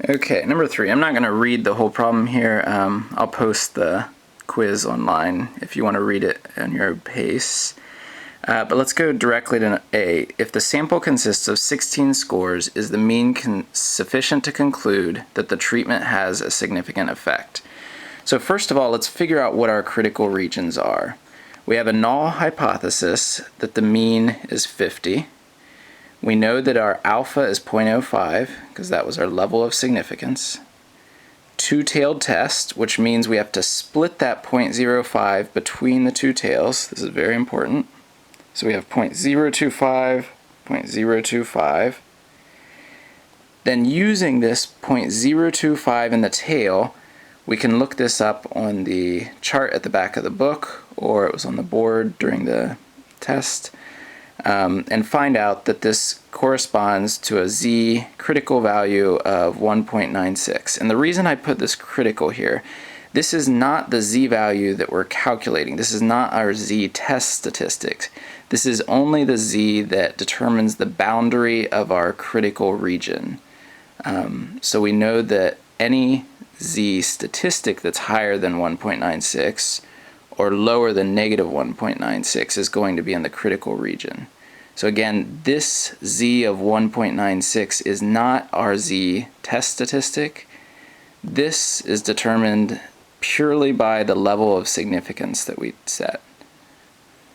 Okay, number 3. I'm not going to read the whole problem here. I'll post the quiz online if you want to read it on your pace. But let's go directly to A. If the sample consists of 16 scores, is the mean sufficient to conclude that the treatment has a significant effect? So first of all, let's figure out what our critical regions are. We have a null hypothesis that the mean is 50. We know that our alpha is 0.05 because that was our level of significance. Two-tailed test, which means we have to split that 0.05 between the two tails. This is very important. So we have 0.025, 0.025. Then using this 0.025 in the tail, we can look this up on the chart at the back of the book, or it was on the board during the test, and find out that this corresponds to a z critical value of 1.96. And the reason I put this critical here, this is not the z value that we're calculating. This is not our z test statistics. This is only the z that determines the boundary of our critical region. So we know that any z statistic that's higher than 1.96 or lower than negative 1.96 is going to be in the critical region. So again, this z of 1.96 is not our z test statistic. This is determined purely by the level of significance that we set.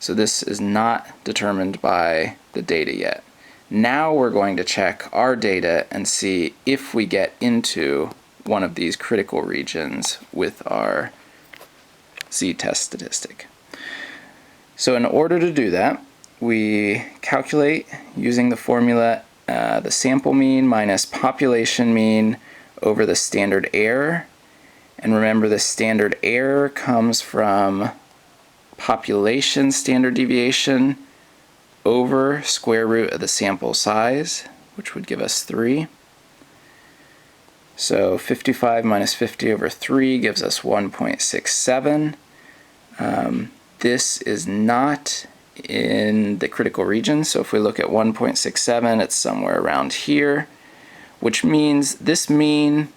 So this is not determined by the data yet. Now we're going to check our data and see if we get into one of these critical regions with our z-test statistic. So in order to do that, we calculate using the formula the sample mean minus population mean over the standard error. And remember, the standard error comes from population standard deviation over square root of the sample size, which would give us 3. So 55 minus 50 over 3 gives us 1.67. This is not in the critical region, so if we look at 1.67, it's somewhere around here, which means this mean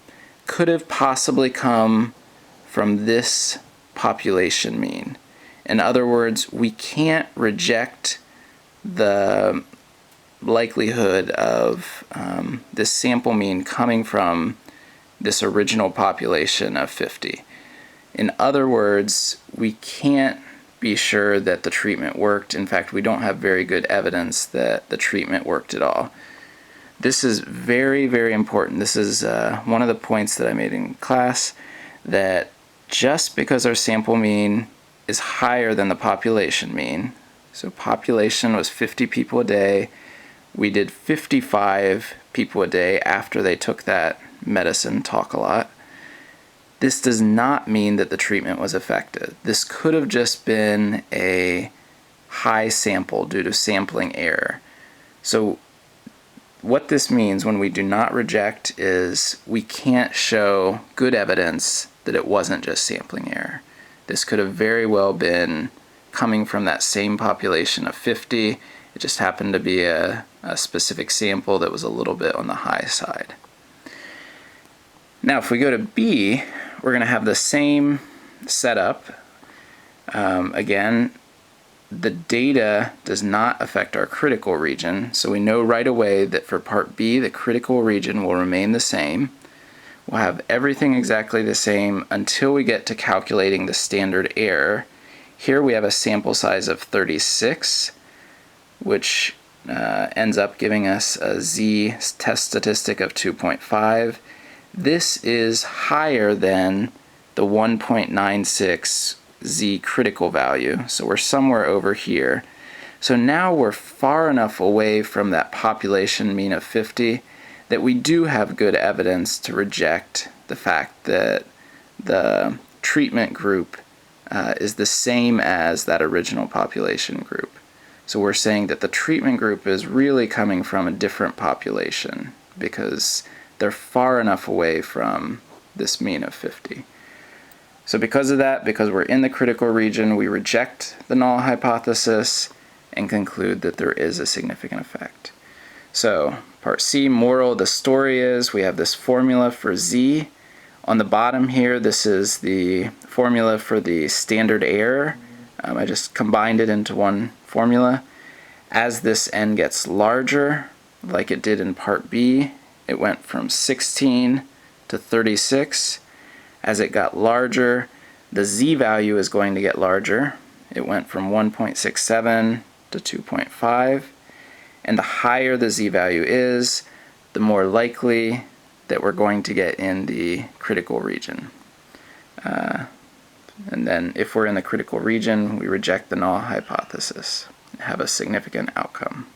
could have possibly come from this population mean. In other words, we can't reject the likelihood of this sample mean coming from this original population of 50. In other words, we can't be sure that the treatment worked. In fact, we don't have very good evidence that the treatment worked at all. This is very, very important. This is one of the points that I made in class, that just because our sample mean is higher than the population mean, so population was 50 people a day, we did 55 people a day after they took that medicine, Talk-A-Lot. This does not mean that the treatment was effective. This could have just been a high sample due to sampling error. So what this means when we do not reject is we can't show good evidence that it wasn't just sampling error. This could have very well been coming from that same population of 50. It just happened to be a specific sample that was a little bit on the high side. Now if we go to B, we're going to have the same setup. Again, the data does not affect our critical region, so we know right away that for part B, the critical region will remain the same. We'll have everything exactly the same until we get to calculating the standard error. Here we have a sample size of 36, which ends up giving us a z-test statistic of 2.5. This is higher than the 1.96 z critical value, so we're somewhere over here. So now we're far enough away from that population mean of 50 that we do have good evidence to reject the fact that the treatment group is the same as that original population group. So we're saying that the treatment group is really coming from a different population because they're far enough away from this mean of 50. So because of that, because we're in the critical region, we reject the null hypothesis and conclude that there is a significant effect. So Part C, moral of the story is we have this formula for Z. On the bottom here, this is the formula for the standard error. I just combined it into one formula. As this n gets larger, like it did in part B, it went from 16 to 36. As it got larger, the Z value is going to get larger. It went from 1.67 to 2.5. And the higher the Z value is, the more likely that we're going to get in the critical region. And then if we're in the critical region, we reject the null hypothesis and have a significant outcome.